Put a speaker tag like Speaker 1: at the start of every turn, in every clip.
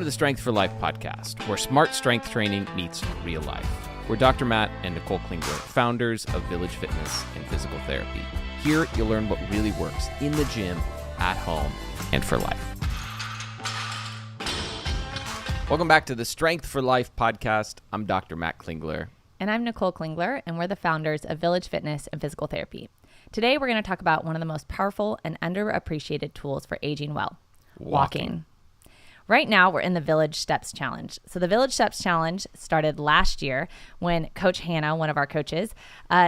Speaker 1: Welcome to the Strength for Life podcast, where smart strength training meets real life. We're Dr. Matt and Nicole Klingler, founders of Village Fitness and Physical Therapy. Here, you'll learn what really works in the gym, at home, and for life. Welcome back to the Strength for Life podcast. I'm Dr. Matt Klingler.
Speaker 2: And I'm Nicole Klingler, and we're the founders of Village Fitness and Physical Therapy. Today, we're going to talk about one of the most powerful and underappreciated tools for aging well, walking. Right now, we're in the Village Steps Challenge. So the Village Steps Challenge started last year when Coach Hannah, one of our coaches,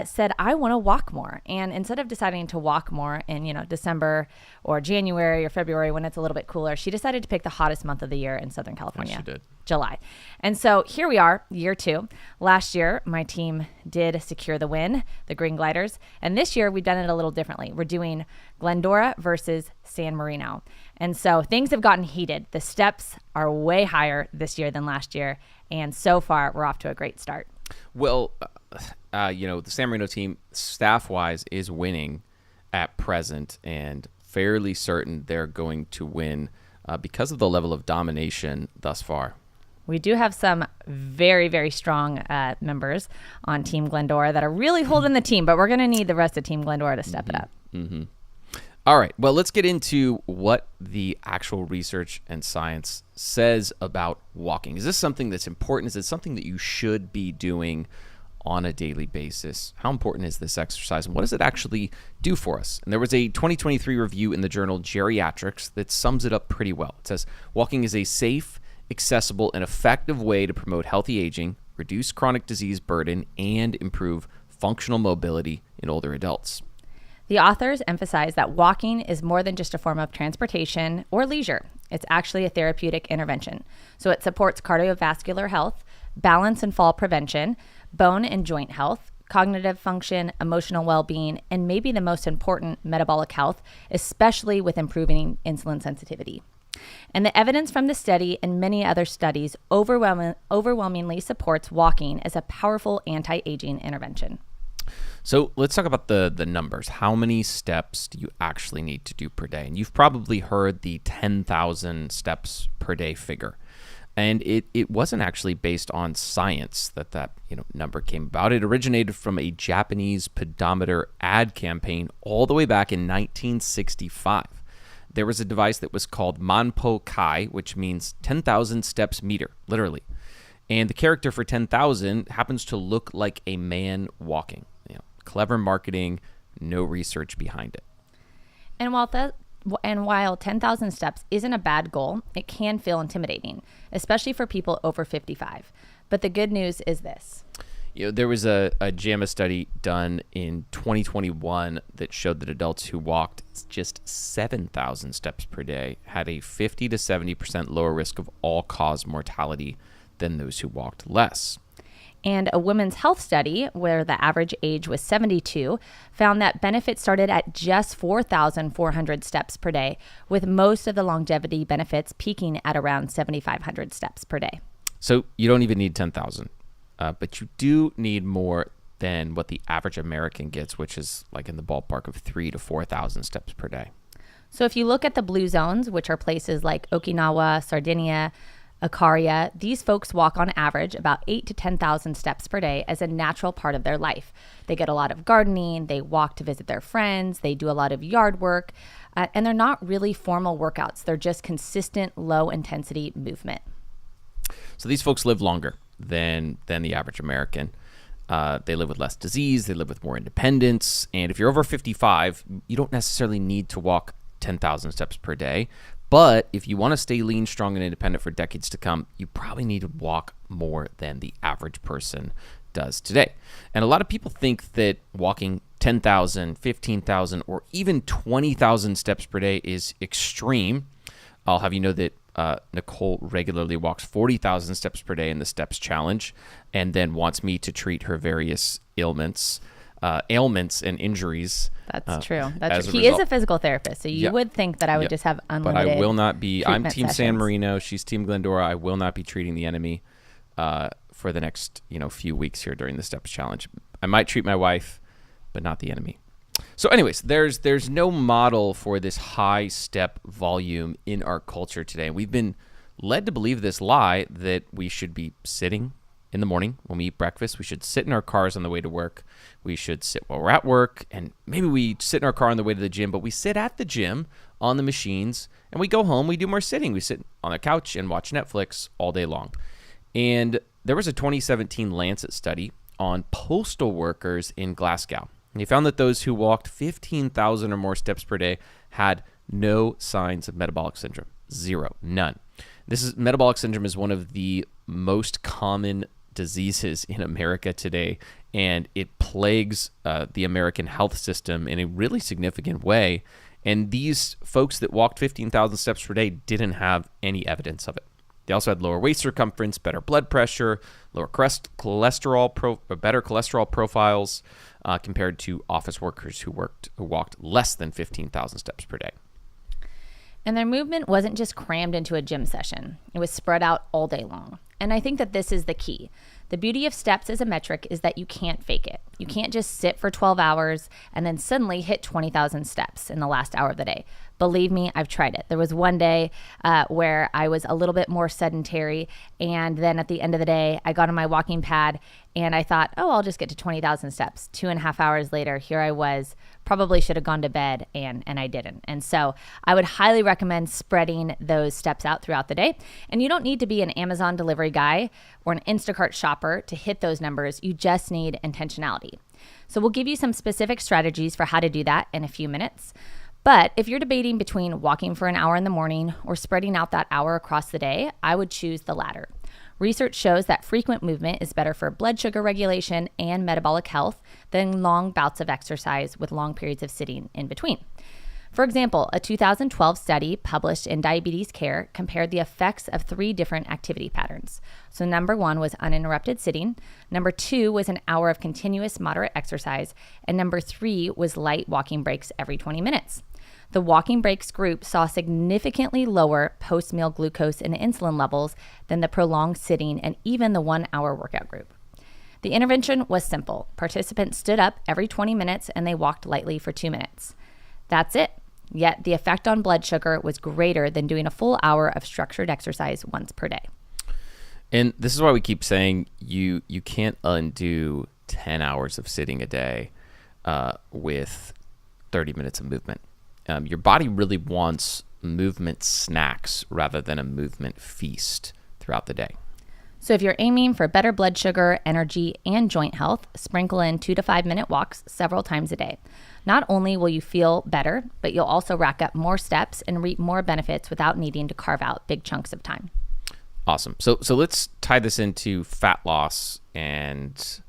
Speaker 2: said, I want to walk more. And instead of deciding to walk more in, December or January or February when it's a little bit cooler, she decided to pick the hottest month of the year in Southern California.
Speaker 1: Yes, she did.
Speaker 2: July. And so here we are, year 2. Last year, my team did secure the win, the Green Gliders. And this year, we've done it a little differently. We're doing Glendora versus San Marino. And so things have gotten heated. The steps are way higher this year than last year. And so far, we're off to a great start.
Speaker 1: Well, the San Marino team, staff-wise, is winning at present and fairly certain they're going to win because of the level of domination thus far.
Speaker 2: We do have some very, very strong members on Team Glendora that are really holding the team, but we're going to need the rest of Team Glendora to step it up.
Speaker 1: Mm-hmm. All right. Well, let's get into what the actual research and science says about walking. Is this something that's important? Is it something that you should be doing on a daily basis? How important is this exercise, and what does it actually do for us? And there was a 2023 review in the journal Geriatrics that sums it up pretty well. It says, walking is a safe, accessible, and effective way to promote healthy aging, reduce chronic disease burden, and improve functional mobility in older adults.
Speaker 2: The authors emphasize that walking is more than just a form of transportation or leisure. It's actually a therapeutic intervention. So it supports cardiovascular health, balance and fall prevention, bone and joint health, cognitive function, emotional well-being, and maybe the most important, metabolic health, especially with improving insulin sensitivity. And the evidence from this study and many other studies overwhelmingly supports walking as a powerful anti-aging intervention.
Speaker 1: So let's talk about the numbers. How many steps do you actually need to do per day? And you've probably heard the 10,000 steps per day figure. And it wasn't actually based on science that number came about. It originated from a Japanese pedometer ad campaign all the way back in 1965. There was a device that was called Manpo Kai, which means 10,000 steps meter, literally. And the character for 10,000 happens to look like a man walking. Clever marketing, no research behind it.
Speaker 2: And while 10,000 steps isn't a bad goal, it can feel intimidating, especially for people over 55. But the good news is this.
Speaker 1: There was a JAMA study done in 2021 that showed that adults who walked just 7,000 steps per day had a 50 to 70% lower risk of all-cause mortality than those who walked less.
Speaker 2: And a women's health study, where the average age was 72, found that benefits started at just 4,400 steps per day, with most of the longevity benefits peaking at around 7,500 steps per day.
Speaker 1: So you don't even need 10,000, but you do need more than what the average American gets, which is like in the ballpark of 3,000 to 4,000 steps per day.
Speaker 2: So if you look at the blue zones, which are places like Okinawa, Sardinia, Ikaria, these folks walk on average about 8,000 to 10,000 steps per day as a natural part of their life. They get a lot of gardening, they walk to visit their friends, they do a lot of yard work, and they're not really formal workouts. They're just consistent, low-intensity movement.
Speaker 1: So these folks live longer than the average American. They live with less disease, they live with more independence, and if you're over 55, you don't necessarily need to walk 10,000 steps per day. But if you want to stay lean, strong, and independent for decades to come, you probably need to walk more than the average person does today. And a lot of people think that walking 10,000, 15,000, or even 20,000 steps per day is extreme. I'll have you know that Nicole regularly walks 40,000 steps per day in the Steps Challenge and then wants me to treat her various ailments and injuries.
Speaker 2: That's true. He is a physical therapist, so you would think that I would just have unlimited.
Speaker 1: But I will not be. I'm Team
Speaker 2: sessions.
Speaker 1: San Marino. She's Team Glendora. I will not be treating the enemy for the next few weeks here during the Steps Challenge. I might treat my wife, but not the enemy. So anyways, there's no model for this high step volume in our culture today. We've been led to believe this lie that we should be sitting in the morning when we eat breakfast. We should sit in our cars on the way to work. We should sit while we're at work. And maybe we sit in our car on the way to the gym, but we sit at the gym on the machines, and we go home, we do more sitting. We sit on the couch and watch Netflix all day long. And there was a 2017 Lancet study on postal workers in Glasgow. And they found that those who walked 15,000 or more steps per day had no signs of metabolic syndrome. Zero. None. Metabolic syndrome is one of the most common diseases in America today, and it plagues the American health system in a really significant way. And these folks that walked 15,000 steps per day didn't have any evidence of it. They also had lower waist circumference, better blood pressure, lower better cholesterol profiles compared to office workers who walked less than 15,000 steps per day.
Speaker 2: And their movement wasn't just crammed into a gym session. It was spread out all day long. And I think that this is the key. The beauty of steps as a metric is that you can't fake it. You can't just sit for 12 hours and then suddenly hit 20,000 steps in the last hour of the day. Believe me, I've tried it. There was one day where I was a little bit more sedentary, and then at the end of the day, I got on my walking pad and I thought, oh, I'll just get to 20,000 steps. 2.5 hours later, here I was, probably should have gone to bed, and I didn't. And so I would highly recommend spreading those steps out throughout the day. And you don't need to be an Amazon delivery guy or an Instacart shopper to hit those numbers. You just need intentionality. So we'll give you some specific strategies for how to do that in a few minutes. But if you're debating between walking for an hour in the morning or spreading out that hour across the day, I would choose the latter. Research shows that frequent movement is better for blood sugar regulation and metabolic health than long bouts of exercise with long periods of sitting in between. For example, a 2012 study published in Diabetes Care compared the effects of 3 different activity patterns. So number 1 was uninterrupted sitting, number 2 was an hour of continuous moderate exercise, and number 3 was light walking breaks every 20 minutes. The walking breaks group saw significantly lower post-meal glucose and insulin levels than the prolonged sitting and even the 1-hour workout group. The intervention was simple. Participants stood up every 20 minutes and they walked lightly for 2 minutes. That's it. Yet the effect on blood sugar was greater than doing a full hour of structured exercise once per day.
Speaker 1: And this is why we keep saying you can't undo 10 hours of sitting a day with 30 minutes of movement. Your body really wants movement snacks rather than a movement feast throughout the day.
Speaker 2: So if you're aiming for better blood sugar, energy, and joint health, sprinkle in 2 to 5 minute walks several times a day. Not only will you feel better, but you'll also rack up more steps and reap more benefits without needing to carve out big chunks of time.
Speaker 1: Awesome. So let's tie this into fat loss and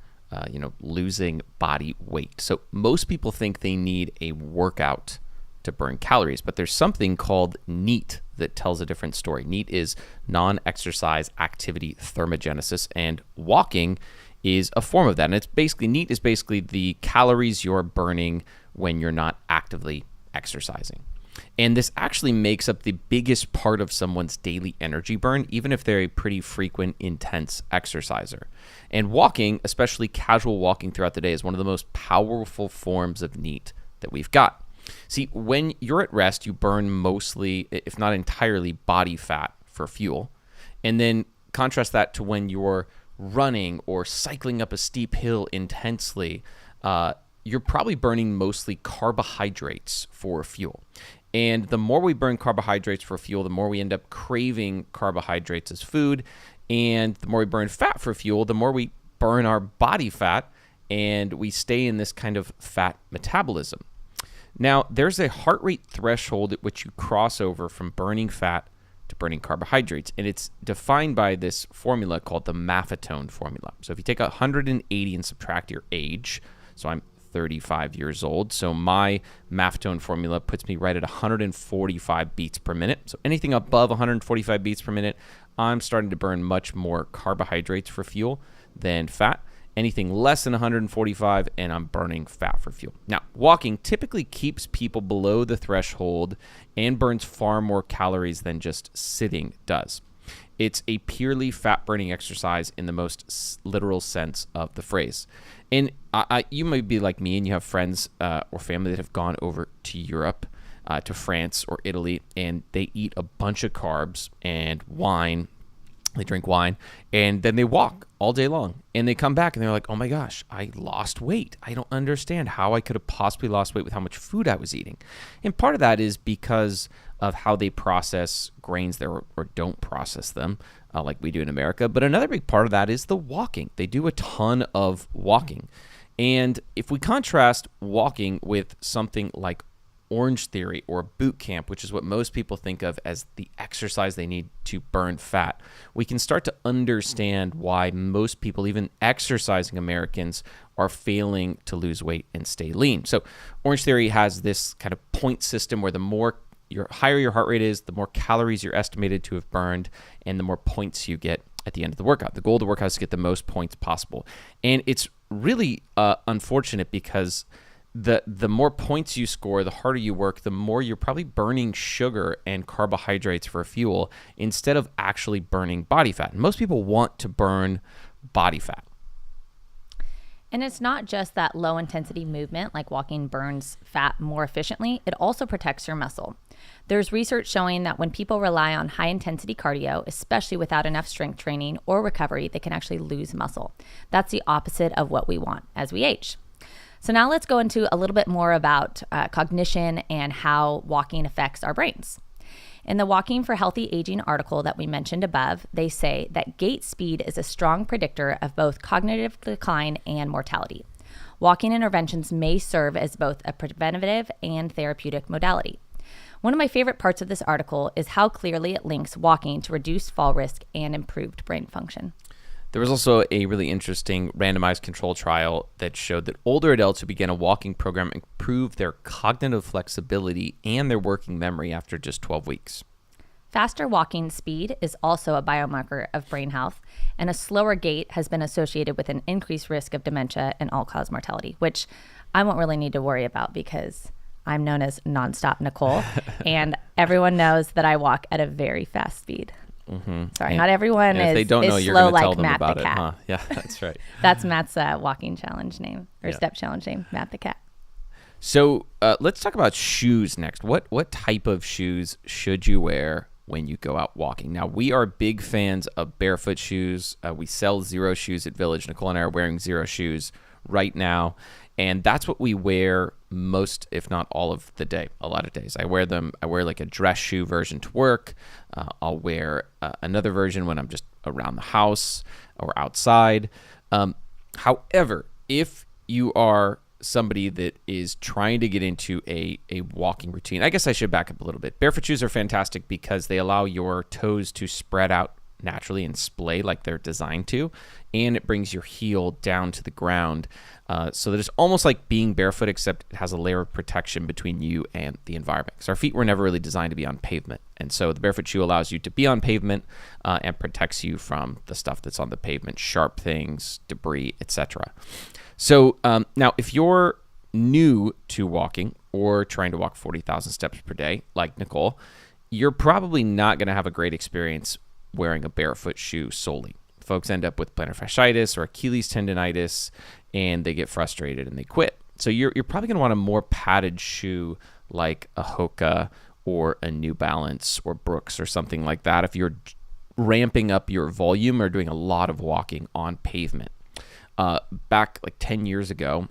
Speaker 1: losing body weight. So most people think they need a workout to burn calories, but there's something called NEAT that tells a different story. NEAT is non-exercise activity thermogenesis, and walking is a form of that. And NEAT is basically the calories you're burning when you're not actively exercising. And this actually makes up the biggest part of someone's daily energy burn, even if they're a pretty frequent, intense exerciser. And walking, especially casual walking throughout the day, is one of the most powerful forms of NEAT that we've got. See, when you're at rest, you burn mostly, if not entirely, body fat for fuel. And then contrast that to when you're running or cycling up a steep hill intensely, you're probably burning mostly carbohydrates for fuel. And the more we burn carbohydrates for fuel, the more we end up craving carbohydrates as food. And the more we burn fat for fuel, the more we burn our body fat, and we stay in this kind of fat metabolism. Now, there's a heart rate threshold at which you cross over from burning fat to burning carbohydrates, and it's defined by this formula called the Maffetone formula. So if you take 180 and subtract your age, so I'm 35 years old, so my Maffetone formula puts me right at 145 beats per minute. So anything above 145 beats per minute, I'm starting to burn much more carbohydrates for fuel than fat. Anything less than 145, and I'm burning fat for fuel. Now, walking typically keeps people below the threshold and burns far more calories than just sitting does. It's a purely fat-burning exercise in the most literal sense of the phrase. And you might be like me and you have friends or family that have gone over to Europe. to France or Italy, and they eat a bunch of carbs and wine. They drink wine, and then they walk all day long. And they come back, and they're like, oh my gosh, I lost weight. I don't understand how I could have possibly lost weight with how much food I was eating. And part of that is because of how they process grains there or don't process them like we do in America. But another big part of that is the walking. They do a ton of walking. And if we contrast walking with something like Orange Theory or boot camp, which is what most people think of as the exercise they need to burn fat, we can start to understand why most people, even exercising Americans, are failing to lose weight and stay lean. So Orange Theory has this kind of point system where the higher your heart rate is, the more calories you're estimated to have burned, and the more points you get at the end of the workout. The goal of the workout is to get the most points possible. And it's really unfortunate because the more points you score, the harder you work, the more you're probably burning sugar and carbohydrates for fuel instead of actually burning body fat. And most people want to burn body fat.
Speaker 2: And it's not just that low intensity movement like walking burns fat more efficiently, it also protects your muscle. There's research showing that when people rely on high intensity cardio, especially without enough strength training or recovery, they can actually lose muscle. That's the opposite of what we want as we age. So now let's go into a little bit more about cognition and how walking affects our brains. In the Walking for Healthy Aging article that we mentioned above, they say that gait speed is a strong predictor of both cognitive decline and mortality. Walking interventions may serve as both a preventative and therapeutic modality. One of my favorite parts of this article is how clearly it links walking to reduced fall risk and improved brain function.
Speaker 1: There was also a really interesting randomized control trial that showed that older adults who began a walking program improved their cognitive flexibility and their working memory after just 12 weeks.
Speaker 2: Faster walking speed is also a biomarker of brain health, and a slower gait has been associated with an increased risk of dementia and all-cause mortality, which I won't really need to worry about because I'm known as nonstop Nicole, and everyone knows that I walk at a very fast speed.
Speaker 1: Mm-hmm.
Speaker 2: Sorry,
Speaker 1: and,
Speaker 2: not everyone
Speaker 1: and if
Speaker 2: is,
Speaker 1: they don't know,
Speaker 2: is
Speaker 1: you're
Speaker 2: slow
Speaker 1: gonna tell
Speaker 2: like
Speaker 1: them
Speaker 2: Matt
Speaker 1: about
Speaker 2: the
Speaker 1: it,
Speaker 2: cat.
Speaker 1: huh? Yeah, that's right.
Speaker 2: That's Matt's walking challenge name or step challenge name, Matt the cat.
Speaker 1: So let's talk about shoes next. What type of shoes should you wear when you go out walking? Now, we are big fans of barefoot shoes. We sell Zero shoes at Village. Nicole and I are wearing Zero shoes right now. And that's what we wear most, if not all of the day, a lot of days. I wear like a dress shoe version to work. I'll wear another version when I'm just around the house or outside. However, if you are somebody that is trying to get into a walking routine, I guess I should back up a little bit. Barefoot shoes are fantastic because they allow your toes to spread out naturally and splay like they're designed to, and it brings your heel down to the ground so that it's almost like being barefoot, except it has a layer of protection between you and the environment, because our feet were never really designed to be on pavement. And so the barefoot shoe allows you to be on pavement and protects you from the stuff that's on the pavement, sharp things, debris, etc. So now if you're new to walking or trying to walk 40,000 steps per day like Nicole, you're probably not going to have a great experience wearing a barefoot shoe solely. Folks end up with plantar fasciitis or Achilles tendonitis, and they get frustrated and they quit. So you're probably going to want a more padded shoe like a Hoka or a New Balance or Brooks or something like that if you're ramping up your volume or doing a lot of walking on pavement. Back like 10 years ago,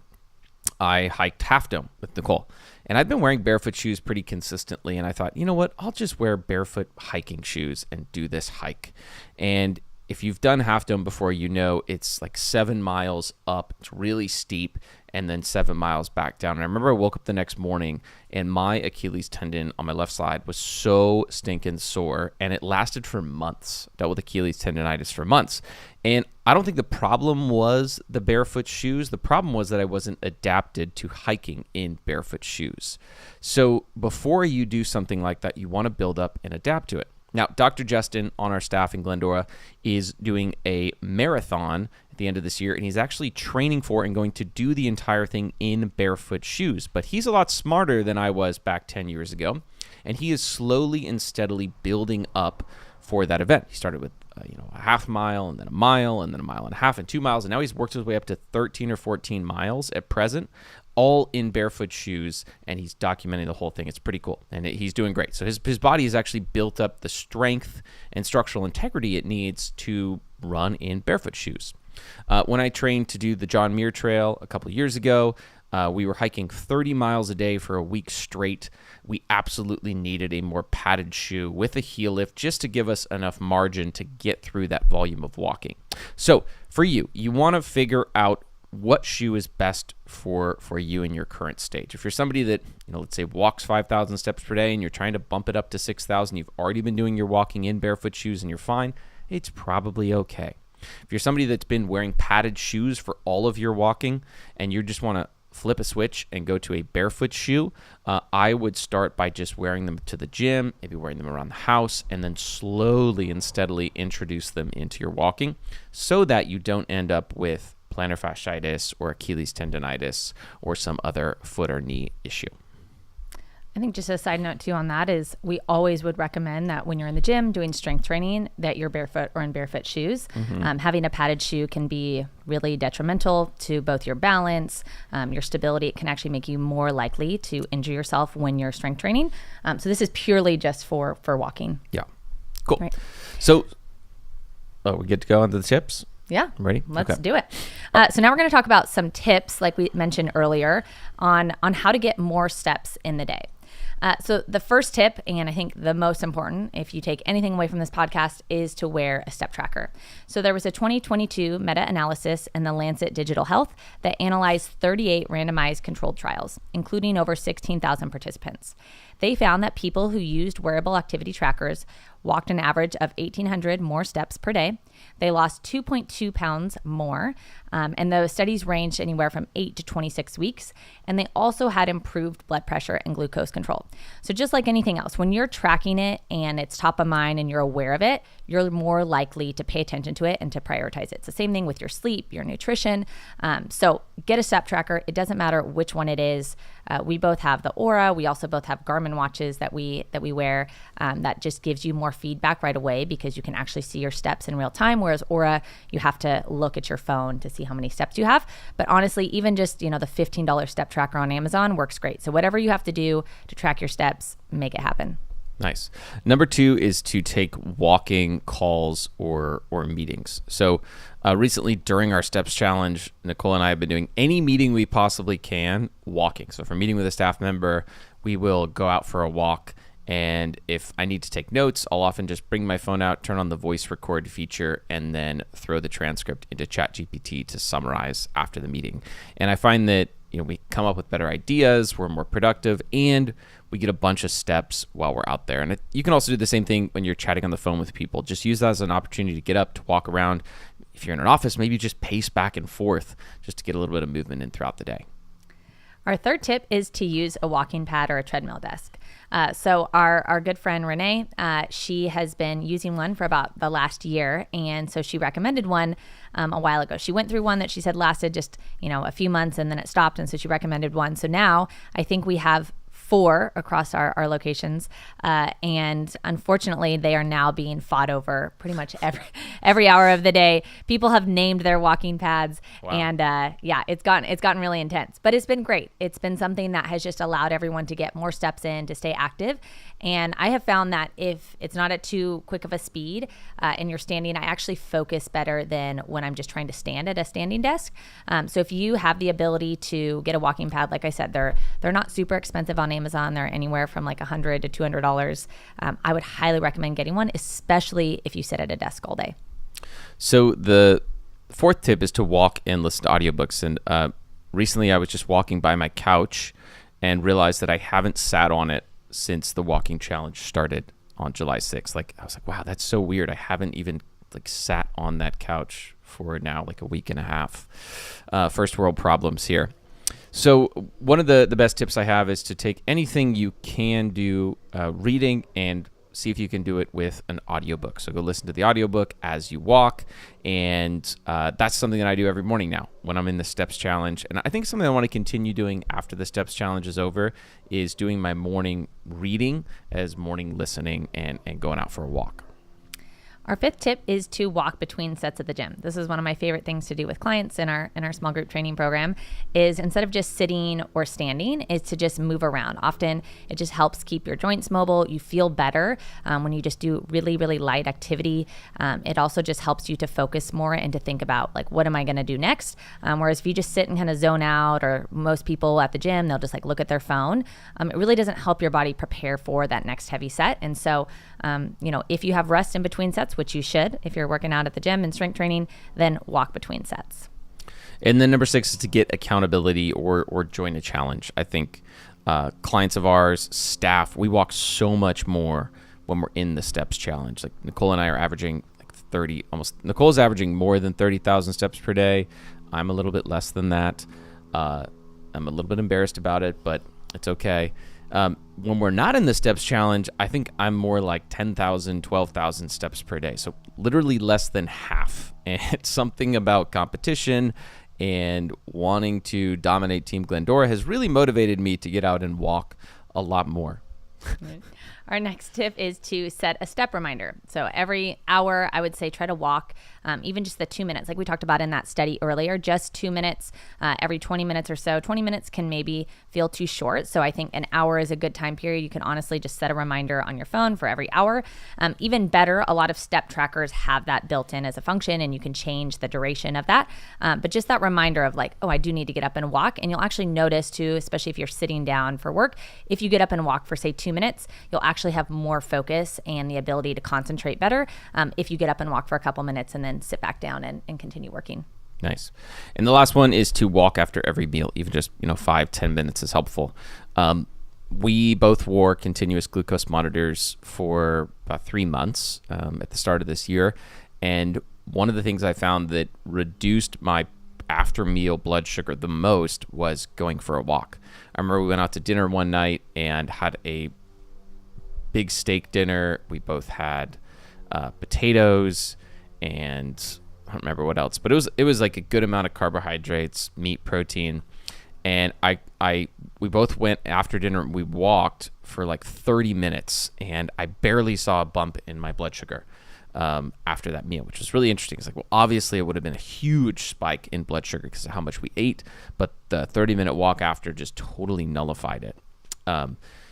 Speaker 1: I hiked Half Dome with Nicole, and I'd been wearing barefoot shoes pretty consistently, and I thought, you know what, I'll just wear barefoot hiking shoes and do this hike. And if you've done Half Dome before, you know it's like 7 miles up, it's really steep, and then 7 miles back down. And I remember I woke up the next morning and my Achilles tendon on my left side was so stinking sore, and it lasted for months. Dealt with Achilles tendonitis for months. And I don't think the problem was the barefoot shoes. The problem was that I wasn't adapted to hiking in barefoot shoes. So before you do something like that, you want to build up and adapt to it. Now, Dr. Justin on our staff in Glendora is doing a marathon at the end of this year, and he's actually training for and going to do the entire thing in barefoot shoes. But he's a lot smarter than I was back 10 years ago, and he is slowly and steadily building up for that event. He started with a half mile, and then a mile, and then a mile and a half, and 2 miles, and now he's worked his way up to 13 or 14 miles at present all in barefoot shoes, and he's documenting the whole thing. It's pretty cool, and he's doing great. So his body has actually built up the strength and structural integrity it needs to run in barefoot shoes. When I trained to do the John Muir Trail a couple of years ago, we were hiking 30 miles a day for a week straight. We absolutely needed a more padded shoe with a heel lift just to give us enough margin to get through that volume of walking. So for you want to figure out what shoe is best for you in your current stage. If you're somebody that, let's say walks 5,000 steps per day and you're trying to bump it up to 6,000, you've already been doing your walking in barefoot shoes and you're fine, it's probably okay. If you're somebody that's been wearing padded shoes for all of your walking and you just want to flip a switch and go to a barefoot shoe, I would start by just wearing them to the gym, maybe wearing them around the house, and then slowly and steadily introduce them into your walking so that you don't end up with plantar fasciitis or Achilles tendonitis or some other foot or knee issue.
Speaker 2: I think just a side note too on that is we always would recommend that when you're in the gym doing strength training that you're barefoot or in barefoot shoes. Having a padded shoe can be really detrimental to both your balance, your stability. It can actually make you more likely to injure yourself when you're strength training. So this is purely just for walking.
Speaker 1: Yeah. Cool.
Speaker 2: Right.
Speaker 1: So, we get to go on to the tips?
Speaker 2: Yeah.
Speaker 1: Ready?
Speaker 2: Let's do it. So now we're going to talk about some tips, like we mentioned earlier, on how to get more steps in the day. So the first tip, and I think the most important, if you take anything away from this podcast, is to wear a step tracker. So there was a 2022 meta-analysis in the Lancet Digital Health that analyzed 38 randomized controlled trials, including over 16,000 participants. They found that people who used wearable activity trackers walked an average of 1,800 more steps per day. They lost 2.2 pounds more, and those studies ranged anywhere from 8 to 26 weeks. And they also had improved blood pressure and glucose control. So just like anything else, when you're tracking it and it's top of mind and you're aware of it, you're more likely to pay attention to it and to prioritize it. It's the same thing with your sleep, your nutrition. So get a step tracker. It doesn't matter which one it is. We both have the Aura. We also both have Garmin watches that we wear. That just gives you more feedback right away because you can actually see your steps in real time. Whereas Aura, you have to look at your phone to see how many steps you have. But honestly, even just the $15 step tracker on Amazon works great. So whatever you have to do to track your steps, make it happen.
Speaker 1: Nice. Number 2 is to take walking calls or meetings. So recently during our steps challenge, Nicole and I have been doing any meeting we possibly can walking. So if we're meeting with a staff member, we will go out for a walk. And if I need to take notes, I'll often just bring my phone out, turn on the voice record feature, and then throw the transcript into ChatGPT to summarize after the meeting. And I find that we come up with better ideas, we're more productive, and we get a bunch of steps while we're out there. And you can also do the same thing when you're chatting on the phone with people. Just use that as an opportunity to get up, to walk around. If you're in an office, maybe just pace back and forth just to get a little bit of movement in throughout the day.
Speaker 2: Our third tip is to use a walking pad or a treadmill desk. So our good friend Renee, she has been using one for about the last year. And so she recommended one a while ago. She went through one that she said lasted just, a few months and then it stopped. And so she recommended one. So now I think we have 4 across our locations. And unfortunately, they are now being fought over pretty much every hour of the day. People have named their walking pads. Wow. And it's gotten really intense. But it's been great. It's been something that has just allowed everyone to get more steps in, to stay active. And I have found that if it's not at too quick of a speed and you're standing, I actually focus better than when I'm just trying to stand at a standing desk. So if you have the ability to get a walking pad, like I said, they're not super expensive on Amazon. They're anywhere from like $100 to $200. I would highly recommend getting one, especially if you sit at a desk all day.
Speaker 1: So the 4th tip is to walk and listen to audiobooks. And recently I was just walking by my couch and realized that I haven't sat on it since the walking challenge started on July 6th. I was like, wow, that's so weird. I haven't even sat on that couch for now a week and a half. First world problems here. So one of the best tips I have is to take anything you can do reading and see if you can do it with an audiobook. So go listen to the audiobook as you walk. And that's something that I do every morning now when I'm in the Steps Challenge. And I think something I want to continue doing after the Steps Challenge is over is doing my morning reading as morning listening and going out for a walk.
Speaker 2: Our fifth tip is to walk between sets at the gym. This is one of my favorite things to do with clients in our small group training program, is instead of just sitting or standing, is to just move around. Often it just helps keep your joints mobile. You feel better when you just do really, really light activity. It also just helps you to focus more and to think about, like, what am I going to do next? Whereas if you just sit and kind of zone out, or most people at the gym, they'll just like look at their phone. It really doesn't help your body prepare for that next heavy set. And so, if you have rest in between sets, which you should, if you're working out at the gym and strength training, then walk between sets.
Speaker 1: And then number 6 is to get accountability or join a challenge. I think clients of ours, staff, we walk so much more when we're in the steps challenge. Like Nicole and I are averaging like 30, almost. Nicole's averaging more than 30,000 steps per day. I'm a little bit less than that. I'm a little bit embarrassed about it, but it's okay. When we're not in the steps challenge, I think I'm more like 10,000, 12,000 steps per day. So literally less than half. And it's something about competition and wanting to dominate Team Glendora has really motivated me to get out and walk a lot more.
Speaker 2: Our next tip is to set a step reminder. So every hour, I would say try to walk, even just the 2 minutes, like we talked about in that study earlier, just 2 minutes every 20 minutes or so. 20 minutes can maybe feel too short. So I think an hour is a good time period. You can honestly just set a reminder on your phone for every hour. Even better, a lot of step trackers have that built in as a function, and you can change the duration of that. But just that reminder of like, oh, I do need to get up and walk. And you'll actually notice too, especially if you're sitting down for work, if you get up and walk for say 2 minutes, you'll actually have more focus and the ability to concentrate better if you get up and walk for a couple minutes and then sit back down and continue working.
Speaker 1: Nice. And the last one is to walk after every meal. Even just 5-10 minutes is helpful. We both wore continuous glucose monitors for about 3 months at the start of this year. And one of the things I found that reduced my after meal blood sugar the most was going for a walk. I remember we went out to dinner one night and had a big steak dinner. We both had potatoes and I don't remember what else, but it was like a good amount of carbohydrates, meat, protein. And we both went after dinner. We walked for like 30 minutes and I barely saw a bump in my blood sugar after that meal, which was really interesting. It's like, well, obviously it would have been a huge spike in blood sugar because of how much we ate, but the 30-minute walk after just totally nullified it.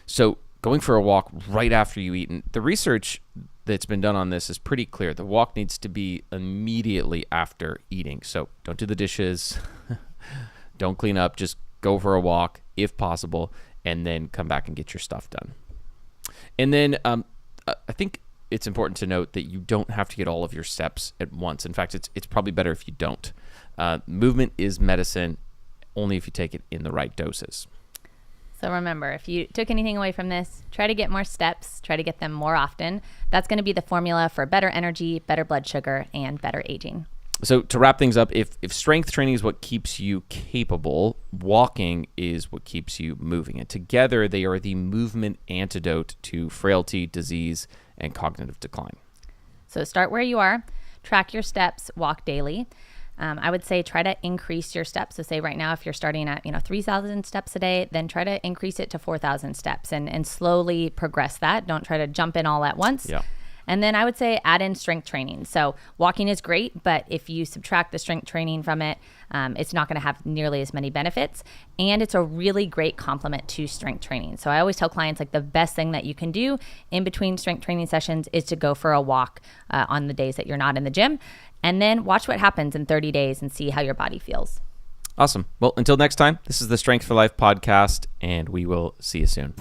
Speaker 1: So going for a walk right after you eat, and the research that's been done on this is pretty clear. The walk needs to be immediately after eating. So don't do the dishes, don't clean up, just go for a walk if possible, and then come back and get your stuff done. And then I think it's important to note that you don't have to get all of your steps at once. In fact, it's probably better if you don't. Movement is medicine only if you take it in the right doses.
Speaker 2: So remember, if you took anything away from this, try to get more steps, try to get them more often. That's going to be the formula for better energy, better blood sugar, and better aging.
Speaker 1: So to wrap things up, if strength training is what keeps you capable, walking is what keeps you moving. And together, they are the movement antidote to frailty, disease, and cognitive decline.
Speaker 2: So start where you are, track your steps, walk daily. I would say try to increase your steps. So say right now, if you're starting at 3,000 steps a day, then try to increase it to 4,000 steps and slowly progress that. Don't try to jump in all at once.
Speaker 1: Yeah.
Speaker 2: And then I would say add in strength training. So walking is great, but if you subtract the strength training from it, it's not going to have nearly as many benefits. And it's a really great complement to strength training. So I always tell clients, like, the best thing that you can do in between strength training sessions is to go for a walk on the days that you're not in the gym. And then watch what happens in 30 days and see how your body feels.
Speaker 1: Awesome. Well, until next time, this is the Strength for Life podcast, and we will see you soon.